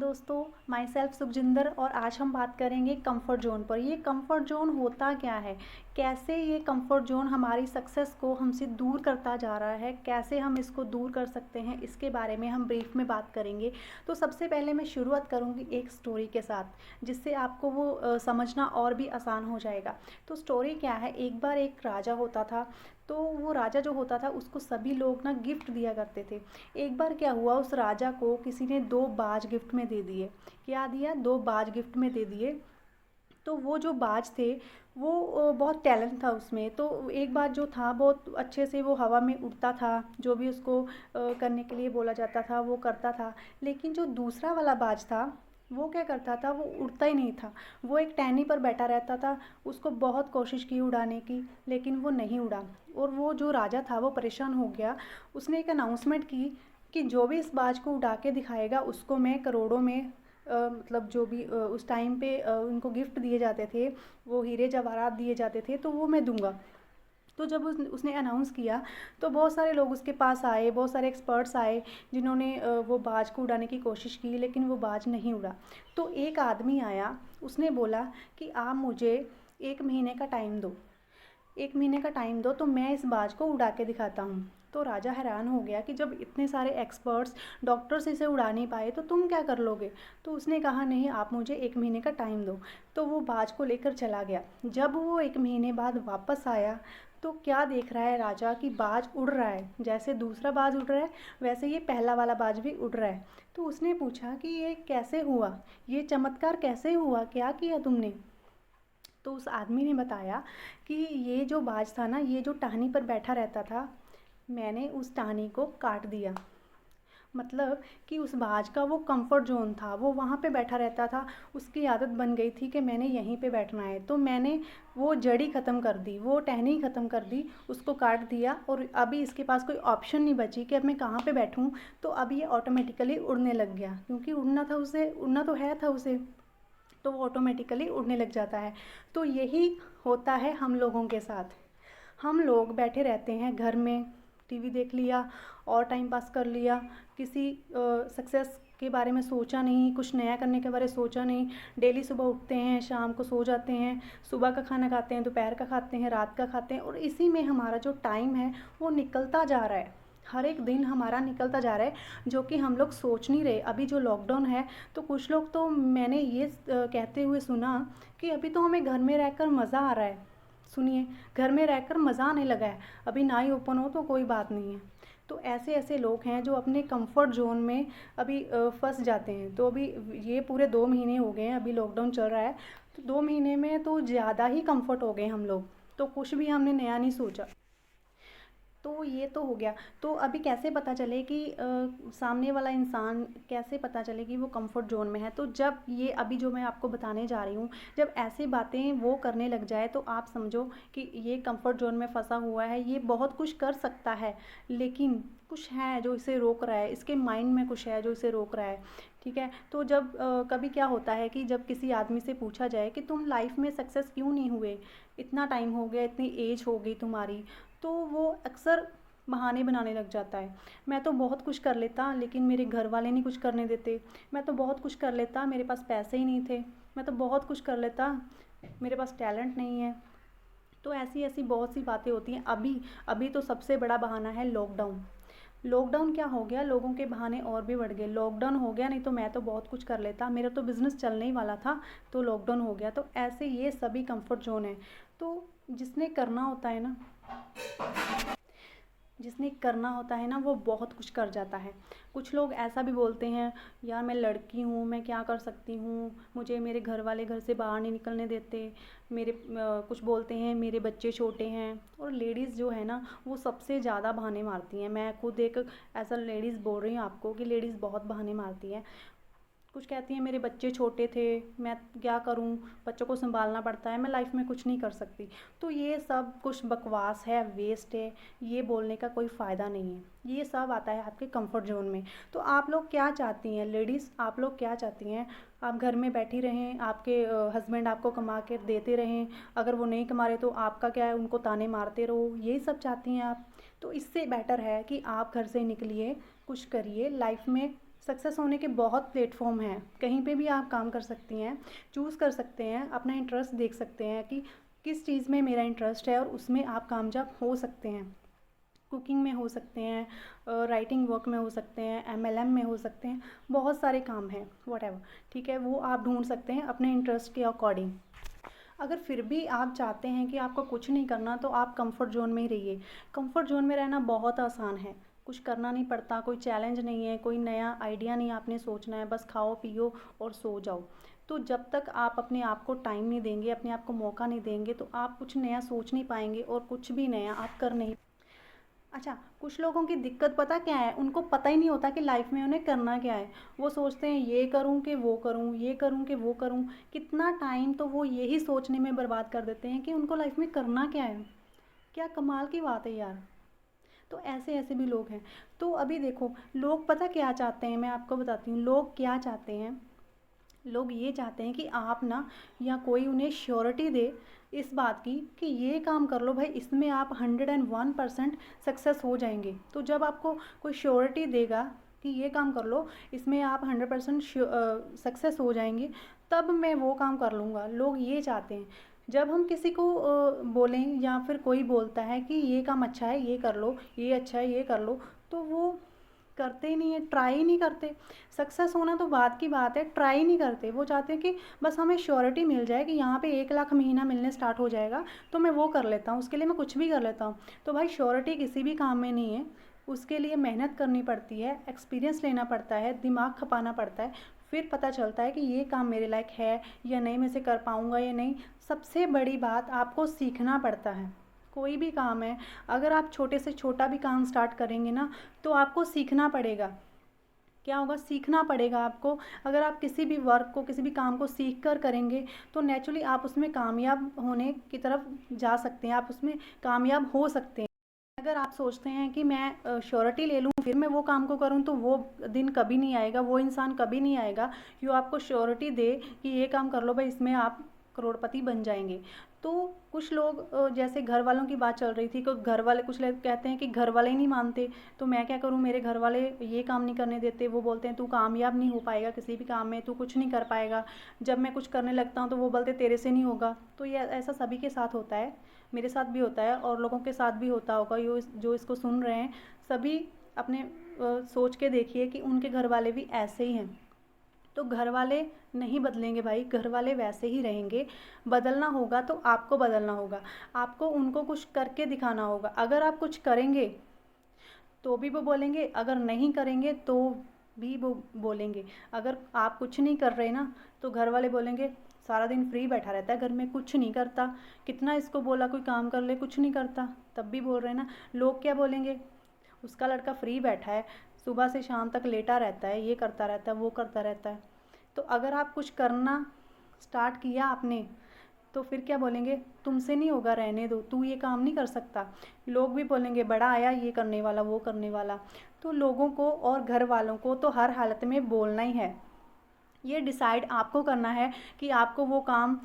दोस्तों, my self Sukhjinder और आज हम बात करेंगे कंफर्ट ज़ोन पर। ये कंफर्ट ज़ोन होता क्या है, कैसे ये कंफर्ट ज़ोन हमारी सक्सेस को हमसे दूर करता जा रहा है, कैसे हम इसको दूर कर सकते हैं, इसके बारे में हम ब्रीफ में बात करेंगे। तो सबसे पहले मैं शुरुआत करूँगी एक स्टोरी के साथ, जिससे आपको वो समझना और भी आसान हो जाएगा। तो स्टोरी क्या है, एक बार एक राजा होता था। तो वो राजा जो होता था उसको सभी लोग ना गिफ्ट दिया करते थे। एक बार क्या हुआ, उस राजा को किसी ने 2 बाज गिफ्ट में दे दिए। क्या दिया? 2 बाज गिफ्ट में दे दिए। तो वो जो बाज थे वो बहुत टैलेंट था उसमें। तो एक बाज जो था बहुत अच्छे से वो हवा में उड़ता था, जो भी उसको करने के लिए बोला जाता था वो करता था। लेकिन जो दूसरा वाला बाज था वो क्या करता था, वो उड़ता ही नहीं था। वो एक टहनी पर बैठा रहता था। उसको बहुत कोशिश की उड़ाने की, लेकिन वो नहीं उड़ा। और वो जो राजा था वो परेशान हो गया। उसने एक अनाउंसमेंट की कि जो भी इस बाज को उड़ा के दिखाएगा उसको मैं करोड़ों में मतलब जो भी उस टाइम पे उनको गिफ्ट दिए जाते थे, वो हीरे जवाहरात दिए जाते थे, तो वो मैं दूंगा। तो जब उसने अनाउंस किया तो बहुत सारे लोग उसके पास आए, बहुत सारे एक्सपर्ट्स आए जिन्होंने वो बाज को उड़ाने की कोशिश की, लेकिन वो बाज नहीं उड़ा। तो एक आदमी आया, उसने बोला कि आप मुझे 1 महीने का टाइम दो, 1 महीने का टाइम दो तो मैं इस बाज को उड़ा के दिखाता हूँ। तो राजा हैरान हो गया कि जब इतने सारे एक्सपर्ट्स, डॉक्टर्स इसे उड़ा नहीं पाए तो तुम क्या कर लोगे। तो उसने कहा नहीं, आप मुझे 1 महीने का टाइम दो। तो वो बाज को लेकर चला गया। जब वो 1 महीने बाद वापस आया तो क्या देख रहा है राजा कि बाज उड़ रहा है। जैसे दूसरा बाज उड़ रहा है वैसे ये पहला वाला बाज भी उड़ रहा है। तो उसने पूछा कि ये कैसे हुआ, ये चमत्कार कैसे हुआ, क्या किया तुमने। तो उस आदमी ने बताया कि ये जो बाज था ना, ये जो टहनी पर बैठा रहता था, मैंने उस टहनी को काट दिया। मतलब कि उस बाज का वो कंफर्ट जोन था, वो वहाँ पे बैठा रहता था। उसकी आदत बन गई थी कि मैंने यहीं पे बैठना है, तो मैंने वो जड़ी ख़त्म कर दी, वो टहनी ख़त्म कर दी, उसको काट दिया। और अभी इसके पास कोई ऑप्शन नहीं बची कि अब मैं कहाँ पे बैठूँ। तो अब ये ऑटोमेटिकली उड़ने लग गया, क्योंकि उड़ना था उसे, उड़ना तो है था उसे, तो वो ऑटोमेटिकली उड़ने लग जाता है। तो यही होता है हम लोगों के साथ। हम लोग बैठे रहते हैं घर में, टीवी देख लिया और टाइम पास कर लिया, किसी सक्सेस के बारे में सोचा नहीं, कुछ नया करने के बारे में सोचा नहीं। डेली सुबह उठते हैं, शाम को सो जाते हैं, सुबह का खाना खाते हैं, दोपहर का खाते हैं, रात का खाते हैं, और इसी में हमारा जो टाइम है वो निकलता जा रहा है। हर एक दिन हमारा निकलता जा रहा है, जो कि हम लोग सोच नहीं रहे। अभी जो लॉकडाउन है तो कुछ लोग, तो मैंने ये कहते हुए सुना कि अभी तो हमें घर में रहकर मज़ा आ रहा है। सुनिए, घर में रहकर मज़ा आने लगा है, अभी ना ही ओपन हो तो कोई बात नहीं है। तो ऐसे ऐसे लोग हैं जो अपने कंफर्ट जोन में अभी फंस जाते हैं। तो अभी ये पूरे 2 महीने हो गए हैं, अभी लॉकडाउन चल रहा है, तो 2 महीने में तो ज़्यादा ही कंफर्ट हो गए हम लोग, तो कुछ भी हमने नया नहीं सोचा। तो ये तो हो गया। तो अभी कैसे पता चले कि सामने वाला इंसान, कैसे पता चले कि वो कंफर्ट ज़ोन में है। तो जब ये अभी जो मैं आपको बताने जा रही हूँ, जब ऐसी बातें वो करने लग जाए तो आप समझो कि ये कंफर्ट ज़ोन में फंसा हुआ है। ये बहुत कुछ कर सकता है, लेकिन कुछ है जो इसे रोक रहा है, इसके माइंड में कुछ है जो इसे रोक रहा है। ठीक है। तो जब कभी क्या होता है कि जब किसी आदमी से पूछा जाए कि तुम लाइफ में सक्सेस क्यों नहीं हुए, इतना टाइम हो गया, इतनी एज हो गई तुम्हारी, तो वो अक्सर बहाने बनाने लग जाता है। मैं तो बहुत कुछ कर लेता लेकिन मेरे घर वाले नहीं कुछ करने देते। मैं तो बहुत कुछ कर लेता, मेरे पास पैसे ही नहीं थे। मैं तो बहुत कुछ कर लेता, मेरे पास टैलेंट नहीं है। तो ऐसी ऐसी बहुत सी बातें होती हैं। अभी अभी तो सबसे बड़ा बहाना है लॉकडाउन। लॉकडाउन क्या हो गया, लोगों के बहाने और भी बढ़ गए। लॉकडाउन हो गया, नहीं तो मैं तो बहुत कुछ कर लेता, मेरा तो बिज़नेस चलने ही वाला था, तो लॉकडाउन हो गया। तो ऐसे ये सभी कंफर्ट जोन है। तो जिसने करना होता है ना, जिसने करना होता है ना, वो बहुत कुछ कर जाता है। कुछ लोग ऐसा भी बोलते हैं, यार मैं लड़की हूँ, मैं क्या कर सकती हूँ, मुझे मेरे घर वाले घर से बाहर नहीं निकलने देते, मेरे कुछ बोलते हैं मेरे बच्चे छोटे हैं। और लेडीज़ जो है ना वो सबसे ज़्यादा बहाने मारती हैं। मैं खुद एक ऐसा लेडीज़ बोल रही हूँ आपको कि लेडीज़ बहुत बहाने मारती हैं। कुछ कहती हैं मेरे बच्चे छोटे थे, मैं क्या करूं, बच्चों को संभालना पड़ता है, मैं लाइफ में कुछ नहीं कर सकती। तो ये सब कुछ बकवास है, वेस्ट है, ये बोलने का कोई फ़ायदा नहीं है। ये सब आता है आपके कंफर्ट जोन में। तो आप लोग क्या चाहती हैं लेडीज़, आप लोग क्या चाहती हैं? आप घर में बैठी रहें, आपके हस्बैंड आपको कमा के देते रहें, अगर वो नहीं कमा रहे तो आपका क्या है, उनको ताने मारते रहो, यही सब चाहती हैं आप? तो इससे बेटर है कि आप घर से निकलिए, कुछ करिए लाइफ में, सक्सेस होने के बहुत प्लेटफॉर्म हैं, कहीं पे भी आप काम कर सकती हैं, चूज़ कर सकते हैं, अपना इंटरेस्ट देख सकते हैं कि किस चीज़ में मेरा इंटरेस्ट है और उसमें आप कामयाब हो सकते हैं। कुकिंग में हो सकते हैं, राइटिंग वर्क में हो सकते हैं, एमएलएम में हो सकते हैं, बहुत सारे काम हैं व्हाटएवर, ठीक है, वो आप ढूंढ सकते हैं अपने इंटरेस्ट के अकॉर्डिंग। अगर फिर भी आप चाहते हैं कि आपको कुछ नहीं करना तो आप कंफर्ट जोन में ही रहिए। कंफर्ट जोन में रहना बहुत आसान है, कुछ करना नहीं पड़ता, कोई चैलेंज नहीं है, कोई नया आइडिया नहीं आपने सोचना है, बस खाओ पियो और सो जाओ। तो जब तक आप अपने आप को टाइम नहीं देंगे, अपने आप को मौका नहीं देंगे, तो आप कुछ नया सोच नहीं पाएंगे और कुछ भी नया आप कर नहीं। अच्छा, कुछ लोगों की दिक्कत पता क्या है, उनको पता ही नहीं होता कि लाइफ में उन्हें करना क्या है। वो सोचते हैं ये करूँ कि वो करूँ, ये करूँ कि वो करूँ, कितना टाइम तो वो यही सोचने में बर्बाद कर देते हैं कि उनको लाइफ में करना क्या है। क्या कमाल की बात है यार। तो ऐसे ऐसे भी लोग हैं। तो अभी देखो, लोग पता क्या चाहते हैं, मैं आपको बताती हूँ लोग क्या चाहते हैं। लोग ये चाहते हैं कि आप ना, या कोई उन्हें श्योरिटी दे इस बात की कि ये काम कर लो भाई, इसमें आप 101% सक्सेस हो जाएंगे। तो जब आपको कोई श्योरिटी देगा कि ये काम कर लो, इसमें आप 100% सक्सेस हो जाएंगे, तब मैं वो काम कर लूँगा। लोग ये चाहते हैं। जब हम किसी को बोलें या फिर कोई बोलता है कि ये काम अच्छा है ये कर लो, ये अच्छा है ये कर लो, तो वो करते ही नहीं है, ट्राई ही नहीं करते। सक्सेस होना तो बात की बात है, ट्राई ही नहीं करते। वो चाहते हैं कि बस हमें श्योरिटी मिल जाए कि यहाँ पे 1 लाख महीना मिलने स्टार्ट हो जाएगा, तो मैं वो कर लेता हूँ, उसके लिए मैं कुछ भी कर लेता हूँ। तो भाई श्योरिटी किसी भी काम में नहीं है, उसके लिए मेहनत करनी पड़ती है, एक्सपीरियंस लेना पड़ता है, दिमाग खपाना पड़ता है, फिर पता चलता है कि ये काम मेरे लायक है या नहीं, मैं इसे कर पाऊँगा या नहीं। सबसे बड़ी बात, आपको सीखना पड़ता है। कोई भी काम है, अगर आप छोटे से छोटा भी काम स्टार्ट करेंगे ना, तो आपको सीखना पड़ेगा। क्या होगा, सीखना पड़ेगा आपको। अगर आप किसी भी वर्क को, किसी भी काम को सीख कर करेंगे, तो नेचुरली आप उसमें कामयाब होने की तरफ जा सकते हैं, आप उसमें कामयाब हो सकते हैं। अगर आप सोचते हैं कि मैं श्योरिटी ले लूँ फिर मैं वो काम को करूँ, तो वो दिन कभी नहीं आएगा, वो इंसान कभी नहीं आएगा जो आपको श्योरिटी दे कि ये काम कर लो भाई, इसमें आप करोड़पति बन जाएंगे। तो कुछ लोग, जैसे घर वालों की बात चल रही थी, कि घर वाले, कुछ लोग कहते हैं कि घर वाले ही नहीं मानते, तो मैं क्या करूँ, मेरे घर वाले ये काम नहीं करने देते, वो बोलते हैं तू कामयाब नहीं हो पाएगा किसी भी काम में, तू कुछ नहीं कर पाएगा। जब मैं कुछ करने लगता हूँ तो वो बोलते तेरे से नहीं होगा। तो ये ऐसा सभी के साथ होता है, मेरे साथ भी होता है और लोगों के साथ भी होता होगा। जो इसको सुन रहे हैं सभी अपने सोच के देखिए कि उनके घर वाले भी ऐसे ही हैं। तो घर वाले नहीं बदलेंगे भाई, घर वाले वैसे ही रहेंगे। बदलना होगा तो आपको बदलना होगा, आपको उनको कुछ करके दिखाना होगा। अगर आप कुछ करेंगे तो भी वो बोलेंगे, अगर नहीं करेंगे तो भी वो बोलेंगे। अगर आप कुछ नहीं कर रहे ना, तो घर वाले बोलेंगे सारा दिन फ्री बैठा रहता है घर में, कुछ नहीं करता, कितना इसको बोला कोई काम कर ले, कुछ नहीं करता, तब भी बोल रहे हैं ना। लोग क्या बोलेंगे, उसका लड़का फ्री बैठा है, सुबह से शाम तक लेटा रहता है, ये करता रहता है वो करता रहता है। तो अगर आप कुछ करना स्टार्ट किया आपने, तो फिर क्या बोलेंगे, तुमसे नहीं होगा, रहने दो, तू ये काम नहीं कर सकता। लोग भी बोलेंगे बड़ा आया ये करने वाला वो करने वाला। तो लोगों को और घर वालों को तो हर हालत में बोलना ही है। ये डिसाइड आपको करना है कि आपको वो काम,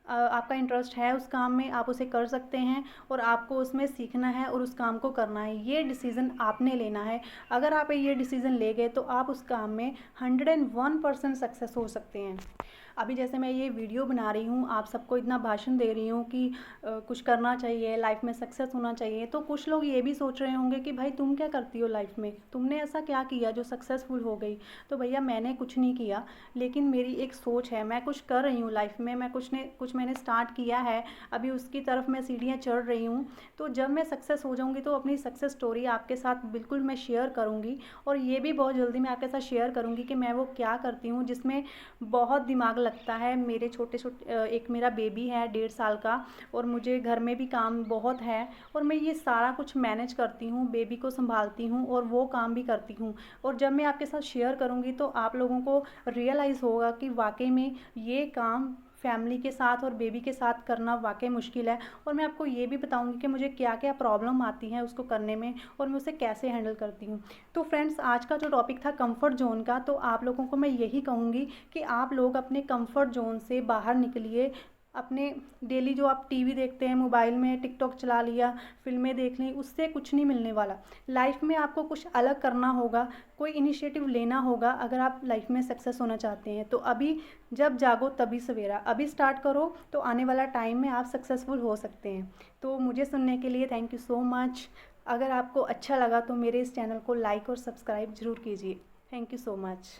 आपका इंटरेस्ट है उस काम में, आप उसे कर सकते हैं और आपको उसमें सीखना है और उस काम को करना है। ये डिसीज़न आपने लेना है। अगर आप ये डिसीज़न ले गए तो आप उस काम में 101% सक्सेस हो सकते हैं। अभी जैसे मैं ये वीडियो बना रही हूँ, आप सबको इतना भाषण दे रही हूँ कि कुछ करना चाहिए, लाइफ में सक्सेस होना चाहिए, तो कुछ लोग ये भी सोच रहे होंगे कि भाई तुम क्या करती हो लाइफ में, तुमने ऐसा क्या किया जो सक्सेसफुल हो गई। तो भैया मैंने कुछ नहीं किया, लेकिन मेरी एक सोच है, मैं कुछ कर रही हूँ लाइफ में, मैं कुछ मैंने स्टार्ट किया है, अभी उसकी तरफ मैं सीढ़ियाँ चढ़ रही हूँ। तो जब मैं सक्सेस हो जाऊँगी तो अपनी सक्सेस स्टोरी आपके साथ बिल्कुल मैं शेयर करूँगी, और ये भी बहुत जल्दी मैं आपके साथ शेयर करूँगी कि मैं वो क्या करती हूँ जिसमें बहुत दिमाग लगता है। मेरे छोटे छोटे, एक मेरा बेबी है 1.5 साल का, और मुझे घर में भी काम बहुत है, और मैं ये सारा कुछ मैनेज करती हूँ, बेबी को संभालती हूँ और वो काम भी करती हूँ। और जब मैं आपके साथ शेयर करूँगी तो आप लोगों को रियलाइज़ होगा कि वाकई में ये काम फैमिली के साथ और बेबी के साथ करना वाकई मुश्किल है। और मैं आपको ये भी बताऊंगी कि मुझे क्या क्या प्रॉब्लम आती हैं उसको करने में और मैं उसे कैसे हैंडल करती हूँ। तो फ्रेंड्स, आज का जो टॉपिक था कंफर्ट जोन का, तो आप लोगों को मैं यही कहूँगी कि आप लोग अपने कंफर्ट जोन से बाहर निकलिए, अपने डेली जो आप टीवी देखते हैं, मोबाइल में टिकटॉक चला लिया, फिल्में देख ली, उससे कुछ नहीं मिलने वाला। लाइफ में आपको कुछ अलग करना होगा, कोई इनिशिएटिव लेना होगा अगर आप लाइफ में सक्सेस होना चाहते हैं। तो अभी जब जागो तभी सवेरा, अभी स्टार्ट करो तो आने वाला टाइम में आप सक्सेसफुल हो सकते हैं। तो मुझे सुनने के लिए थैंक यू सो मच। अगर आपको अच्छा लगा तो मेरे इस चैनल को लाइक और सब्सक्राइब ज़रूर कीजिए। Thank you so much.